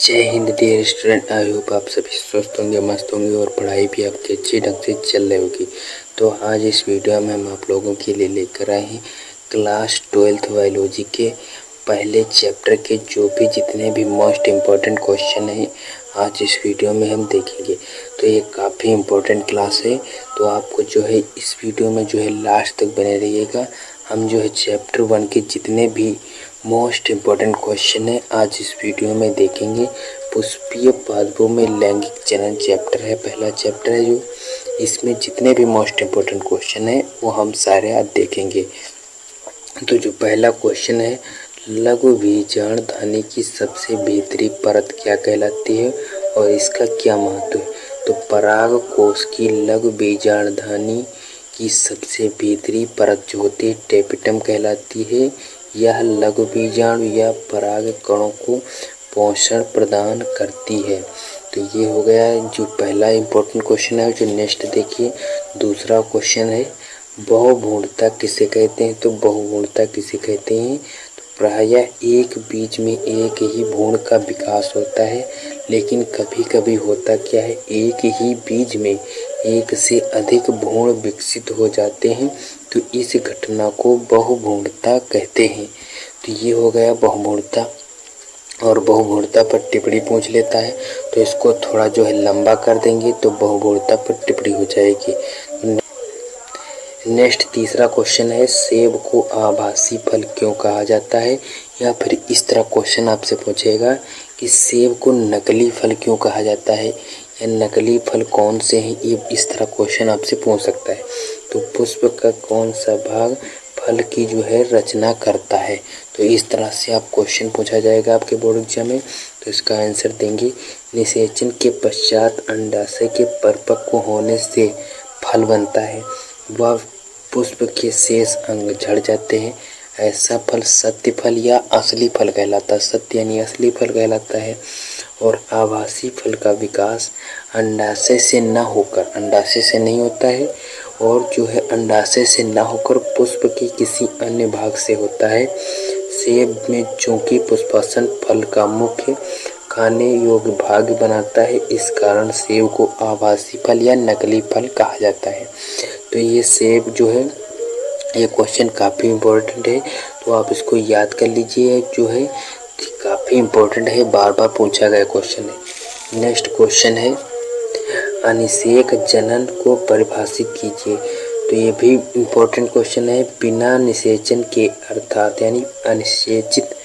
जय हिंद dear student. I hope आप सभी स्वस्थ होंगे, मस्त होंगे और पढ़ाई भी आपकी अच्छी ढंग से चल रही होगी। तो आज इस वीडियो में हम आप लोगों के लिए लेकर आए हैं क्लास 12th बायोलॉजी के पहले चैप्टर के जो भी जितने भी मोस्ट इम्पोर्टेंट क्वेश्चन हैं आज इस वीडियो में हम देखेंगे। तो ये काफ़ी इम्पोर्टेंट क्लास है, तो आपको जो है इस वीडियो में जो है लास्ट तक बने रहिएगा। हम जो है चैप्टर 1 के जितने भी मोस्ट इम्पोर्टेंट क्वेश्चन है आज इस वीडियो में देखेंगे। पुष्पीय पादपों में लैंगिक जनन चैप्टर है, पहला चैप्टर है जो इसमें जितने भी मोस्ट इम्पोर्टेंट क्वेश्चन है वो हम सारे आज देखेंगे। तो जो पहला क्वेश्चन है, लघु बीजाणुधानी की सबसे भीतरी परत क्या कहलाती है और इसका क्या महत्व है। तो पराग कोश की लघु बीजाणुधानी की सबसे भीतरी परत जो होती है टेपिटम कहलाती है। यह लघु बीजाणु या पराग कणों को पोषण प्रदान करती है। तो ये हो गया जो पहला इम्पोर्टेंट क्वेश्चन है। जो नेक्स्ट देखिए, दूसरा क्वेश्चन है, बहुभ्रूणता किसे कहते हैं। तो बहुभ्रूणता किसे कहते हैं, तो प्रायः एक बीज में एक ही भ्रूण का विकास होता है, लेकिन कभी कभी होता क्या है, एक ही बीज में एक से अधिक भ्रूण विकसित हो जाते हैं, तो इस घटना को बहुभ्रूणता कहते हैं। तो ये हो गया बहुभ्रूणता। और बहुभ्रूणता पर टिप्पणी पूछ लेता है तो इसको थोड़ा जो है लंबा कर देंगे तो बहुभ्रूणता पर टिप्पणी हो जाएगी। नेक्स्ट तीसरा क्वेश्चन है, सेब को आभासी फल क्यों कहा जाता है। या फिर इस तरह क्वेश्चन आपसे पूछेगा कि सेब को नकली फल क्यों कहा जाता है या नकली फल कौन से हैं, ये इस तरह क्वेश्चन आपसे पूछ सकता है। तो पुष्प का कौन सा भाग फल की जो है रचना करता है। तो इस तरह से आप क्वेश्चन पूछा जाएगा आपके बोर्ड एग्जाम में। तो इसका आंसर देंगे, निषेचन के पश्चात अंडाशय के परिपक्व होने से फल बनता है, वह पुष्प के शेष अंग झड़ जाते हैं। ऐसा फल सत्य फल या असली फल कहलाता है, सत्य यानी असली फल कहलाता है। और आभासी फल का विकास अंडाशय से न होकर, अंडाशय से नहीं होता है, और जो है अंडाशय से न होकर पुष्प के किसी अन्य भाग से होता है। सेब में चूंकि पुष्पासन फल का मुख्य खाने योग्य भाग बनाता है, इस कारण सेब को आभासी फल या नकली फल कहा जाता है। तो ये सेब जो है ये क्वेश्चन काफ़ी इम्पोर्टेंट है, तो आप इसको याद कर लीजिए, जो है काफ़ी इम्पोर्टेंट है, बार बार पूछा गया क्वेश्चन है। नेक्स्ट क्वेश्चन है, अनिषेक जनन को परिभाषित कीजिए। तो ये भी इम्पोर्टेंट क्वेश्चन है। बिना निषेचन के अर्थात यानी अनिषेचित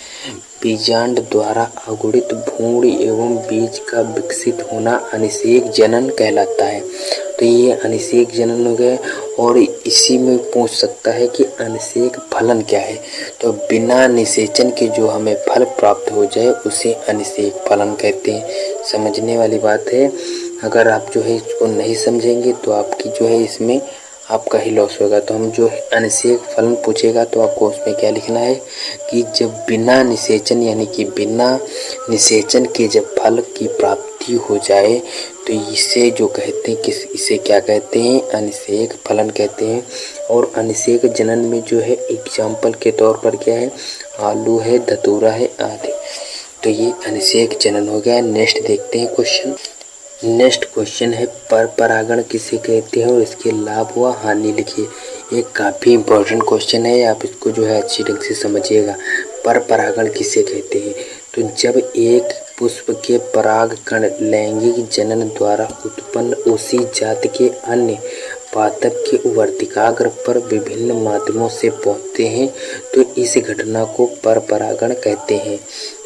बीजांड द्वारा अगुणित भ्रूण एवं बीज का विकसित होना अनिषेक जनन कहलाता है। तो ये अनिषेक जनन हो गया। और इसी में पूछ सकता है कि अनिषेक फलन क्या है। तो बिना निषेचन के जो हमें फल प्राप्त हो जाए उसे अनिषेक फलन कहते हैं। समझने वाली बात है। अगर आप जो है इसको नहीं समझेंगे तो आपकी जो है इसमें आपका ही लॉस होगा। तो हम जो अनिषेक फलन पूछेगा तो आपको उसमें क्या लिखना है कि जब बिना निषेचन यानी कि बिना निषेचन के जब फल की प्राप्ति हो जाए तो इसे जो कहते हैं किस इसे क्या कहते हैं, अनिषेक फलन कहते हैं। और अनिषेक जनन में जो है एग्जाम्पल के तौर पर क्या है, आलू है, धतूरा है आदि। तो ये अनिषेक जनन हो गया। नेक्स्ट देखते हैं क्वेश्चन। नेक्स्ट क्वेश्चन है, पर परागण किसे कहते हैं और इसके लाभ व हानि लिखिए। ये काफ़ी इम्पोर्टेंट क्वेश्चन है, आप इसको जो है अच्छी ढंग से समझिएगा। पर परागण किसे कहते हैं, तो जब एक पुष्प के पराग कण लैंगिक जनन द्वारा उत्पन्न उसी जाति के अन्य पादप के वर्तिकाग्र पर विभिन्न माध्यमों से पहुंचते हैं, तो इस घटना को परपरागण कहते हैं।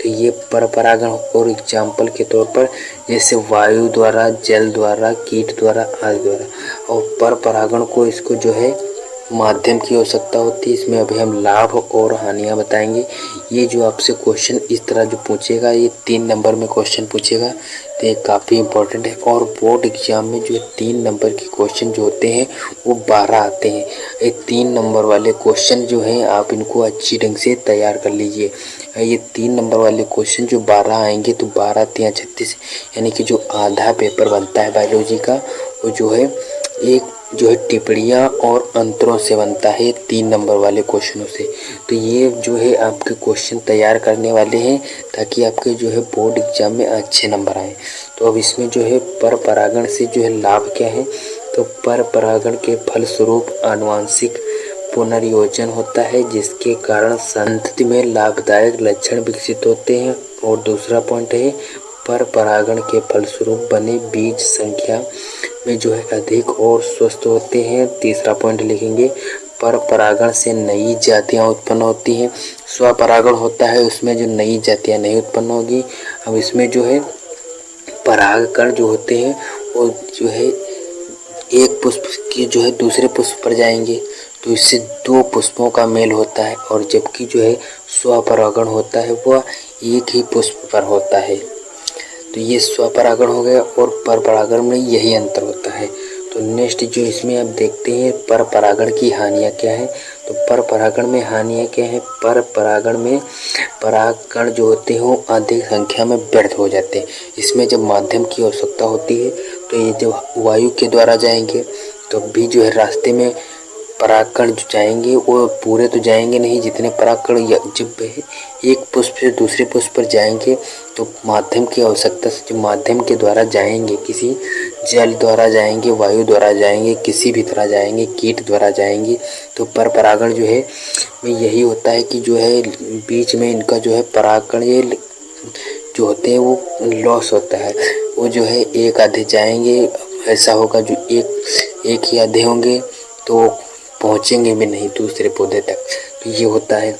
तो ये परपरागण और एग्जाम्पल के तौर पर जैसे वायु द्वारा, जल द्वारा, कीट द्वारा आदि द्वारा। और परपरागण को इसको जो है माध्यम की आवश्यकता होती है। इसमें अभी हम लाभ और हानियां बताएंगे। ये जो आपसे क्वेश्चन इस तरह जो पूछेगा, ये 3 नंबर में क्वेश्चन पूछेगा, तो ये काफ़ी इंपॉर्टेंट है। और बोर्ड एग्जाम में जो 3 नंबर के क्वेश्चन जो होते हैं वो 12 आते हैं। ये 3 नंबर वाले क्वेश्चन जो हैं आप इनको अच्छी ढंग से तैयार कर लीजिए। ये 3 नंबर वाले क्वेश्चन जो 12 आएंगे तो 12 3 36 यानी कि जो आधा पेपर बनता है बायोलॉजी का, वो जो है एक जो है टिप्पणियाँ और अंतरों से बनता है 3 नंबर वाले क्वेश्चनों से। तो ये जो है आपके क्वेश्चन तैयार करने वाले हैं ताकि आपके जो है बोर्ड एग्जाम में अच्छे नंबर आए। तो अब इसमें जो है पर परागण से जो है लाभ क्या है, तो पर परागण के फलस्वरूप आनुवंशिक पुनर्योजन होता है जिसके कारण संतति में लाभदायक लक्षण विकसित होते हैं। और दूसरा पॉइंट है पर परागण के फलस्वरूप बने बीज संख्या में जो है अधिक और स्वस्थ होते हैं। तीसरा पॉइंट लिखेंगे पर परागण से नई जातियां उत्पन्न होती हैं। स्वपरागण होता है उसमें जो नई जातियां नहीं उत्पन्न होगी। अब इसमें जो है परागकण जो होते हैं वो जो है एक पुष्प की जो है दूसरे पुष्प पर जाएंगे तो इससे 2 पुष्पों का मेल होता है, और जबकि जो है स्वपरागण होता है वह एक ही पुष्प पर होता है। तो ये स्वपरागण हो गया और पर परागण में यही अंतर होता है। तो नेक्स्ट जो इसमें आप देखते हैं पर परागण की हानियाँ क्या है। तो पर परागण में हानियाँ क्या है, पर परागण में परागकण जो होते हैं वो अधिक संख्या में व्यर्थ हो जाते हैं। इसमें जब माध्यम की आवश्यकता होती है तो ये जब वायु के द्वारा जाएंगे तो भी जो है रास्ते में परागकण जो जाएंगे वो पूरे तो जाएंगे नहीं, जितने परागकण जब एक पुष्प से दूसरे पुष्प पर जाएंगे तो माध्यम की आवश्यकता से जो माध्यम के द्वारा जाएंगे, किसी जल द्वारा जाएंगे, वायु द्वारा जाएंगे, किसी भी तरह जाएंगे, कीट द्वारा जाएंगे, तो पर परागण जो है में यही होता है कि जो है बीच में इनका जो है परागकण ये जो होते हैं वो लॉस होता है। वो जो है एक आधे जाएंगे, ऐसा होगा जो एक ही आधे होंगे तो पहुँचेंगे भी नहीं दूसरे पौधे तक। तो ये होता है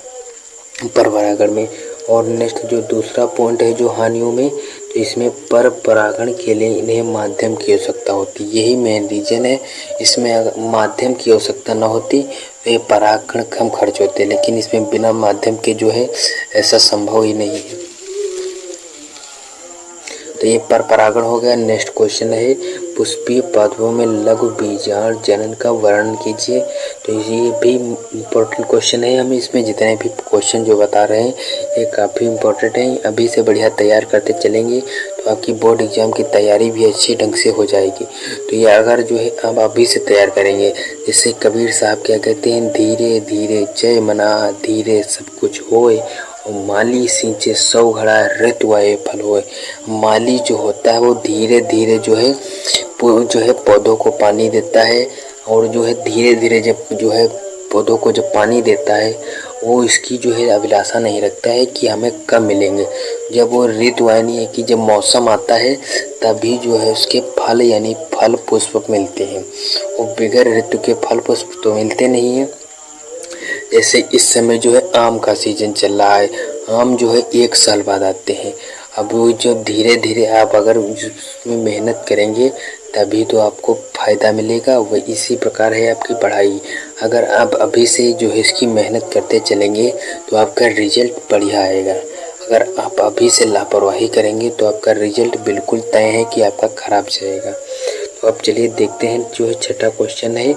पर परागण में। और नेक्स्ट जो दूसरा पॉइंट है जो हानियों में, तो इसमें पर परागण के लिए इन्हें माध्यम की आवश्यकता होती है। यही मेन रीजन है। इसमें अगर माध्यम की आवश्यकता ना होती वे परागकण कम खर्च होते, लेकिन इसमें बिना माध्यम के जो है ऐसा संभव ही नहीं है। तो ये पर परागण हो गया। नेक्स्ट क्वेश्चन है पुष्पीय पादपों में लघु बीजाणु जनन का वर्णन कीजिए। तो ये भी इम्पोर्टेंट क्वेश्चन है। हम इसमें जितने भी क्वेश्चन जो बता रहे हैं ये काफ़ी इम्पोर्टेंट है। अभी से बढ़िया तैयार करते चलेंगे तो आपकी बोर्ड एग्जाम की तैयारी भी अच्छी ढंग से हो जाएगी। तो ये अगर जो है आप अभी से तैयार करेंगे, जैसे कबीर साहब क्या कहते हैं, धीरे धीरे जय मना धीरे सब कुछ होए और माली सींचे 100 घड़ा ऋतु आए फल होए। माली जो होता है वो धीरे धीरे जो है पौधों को पानी देता है, और जो है धीरे धीरे जब जो है पौधों को जब पानी देता है वो इसकी जो है अभिलाषा नहीं रखता है कि हमें कब मिलेंगे। जब वो ऋतु यानी है कि जब मौसम आता है तभी जो है उसके फल यानी फल पुष्प मिलते हैं। वो बगैर ऋतु के फल पुष्प तो मिलते नहीं हैं। जैसे इस समय जो है आम का सीजन चल रहा है, आम जो है 1 साल बाद आते हैं। अब वो जब धीरे धीरे आप अगर उसमें मेहनत करेंगे तभी तो आपको फ़ायदा मिलेगा। वह इसी प्रकार है आपकी पढ़ाई। अगर आप अभी से जो है इसकी मेहनत करते चलेंगे तो आपका रिजल्ट बढ़िया आएगा। अगर आप अभी से लापरवाही करेंगे तो आपका रिजल्ट बिल्कुल तय है कि आपका ख़राब जाएगा। तो अब चलिए देखते हैं जो है छठा क्वेश्चन है,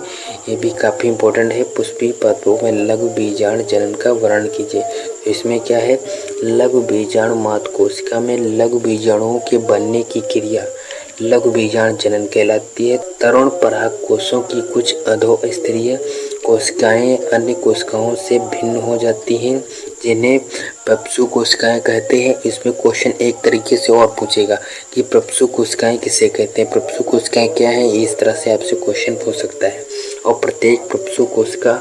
ये भी काफ़ी इंपॉर्टेंट है। पुष्पीय पादपों में लघु बीजाणु जनन का वर्णन कीजिए। तो इसमें क्या है, लघु बीजाणु मात्र कोशिका में लघु बीजाणुओं के बनने की क्रिया लघु बीजाणु जनन कहलाती है। तरुण पराग कोशों की कुछ अधोस्तरीय कोशिकाएं अन्य कोशिकाओं से भिन्न हो जाती हैं जिन्हें प्रप्सु कोशिकाएं कहते हैं। इसमें क्वेश्चन एक तरीके से और पूछेगा कि प्रप्सु कोशिकाएं किसे कहते हैं, प्रप्सु कोशिकाएं क्या हैं, इस तरह से आपसे क्वेश्चन पूछ सकता है। और प्रत्येक प्रप्सु कोशिका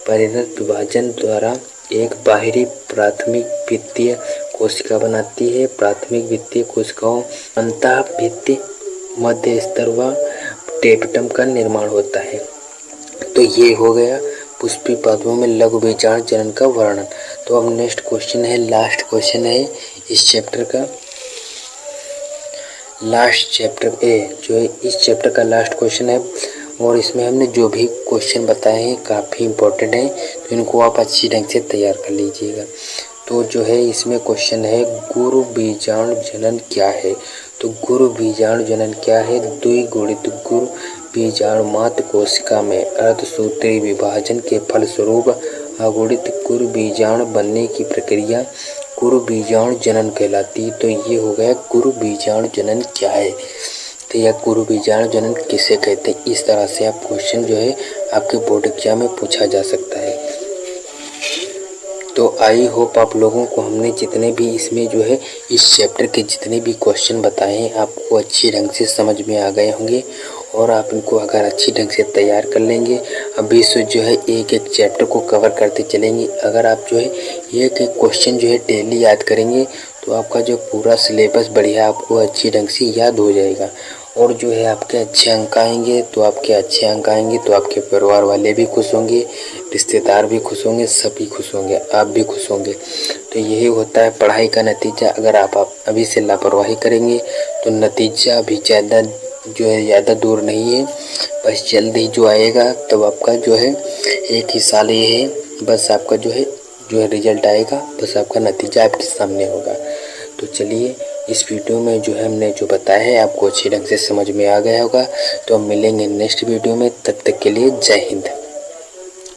परिणत विभाजन द्वारा एक बाहरी प्राथमिक भित्तीय कोशिका बनाती है। प्राथमिक भित्तीय कोशिकाओं अंतःभित्तीय मध्य स्तर व टेपटम का निर्माण होता है। तो ये हो गया पुष्पीय पादपों में लघु बीजाणु जनन का वर्णन। तो अब नेक्स्ट क्वेश्चन है, लास्ट क्वेश्चन है इस चैप्टर का, लास्ट चैप्टर ए जो है इस चैप्टर का लास्ट क्वेश्चन है। और इसमें हमने जो भी क्वेश्चन बताए हैं काफ़ी इम्पोर्टेंट हैं, तो इनको आप अच्छी ढंग से तैयार कर लीजिएगा। तो जो है इसमें क्वेश्चन है गुरु बीजाणु जनन क्या है। तो गुरु बीजाणु जनन क्या है, द्विगुणित गुरु बीजाणु मात्र कोशिका में अर्धसूत्री विभाजन के फलस्वरूप अगुणित गुरु बीजाणु बनने की प्रक्रिया गुरु बीजाणु जनन कहलाती है। तो ये हो गया गुरु बीजाणु जनन क्या है। थे या गुरु बीजाणु जनन किसे कहते हैं। इस तरह से आप क्वेश्चन जो है आपके बोर्ड एग्जाम में पूछा जा सकता है। तो आई होप आप लोगों को हमने जितने भी इसमें जो है इस चैप्टर के जितने भी क्वेश्चन बताए हैं आपको अच्छी ढंग से समझ में आ गए होंगे और आप इनको अगर अच्छी ढंग से तैयार कर लेंगे, अभी से जो है एक एक चैप्टर को कवर करते चलेंगे। अगर आप जो है एक एक क्वेश्चन जो है डेली याद करेंगे तो आपका जो पूरा सिलेबस बढ़िया आपको अच्छी ढंग से याद हो जाएगा और जो है आपके अच्छे अंक आएंगे। तो आपके अच्छे अंक आएंगे तो आपके परिवार वाले भी खुश होंगे, रिश्तेदार भी खुश होंगे, सभी खुश होंगे, आप भी खुश होंगे। तो यही होता है पढ़ाई का नतीजा। अगर आप अभी से लापरवाही करेंगे तो नतीजा भी ज़्यादा दूर नहीं है, बस जल्द ही जो आएगा। तब आपका जो है एक ही साल ये है, बस आपका जो है रिजल्ट आएगा, बस आपका नतीजा आपके सामने होगा। तो चलिए इस वीडियो में जो है हमने जो बताया है आपको अच्छी ढंग से समझ में आ गया होगा। तो हम मिलेंगे नेक्स्ट वीडियो में, तब तक के लिए जय हिंद।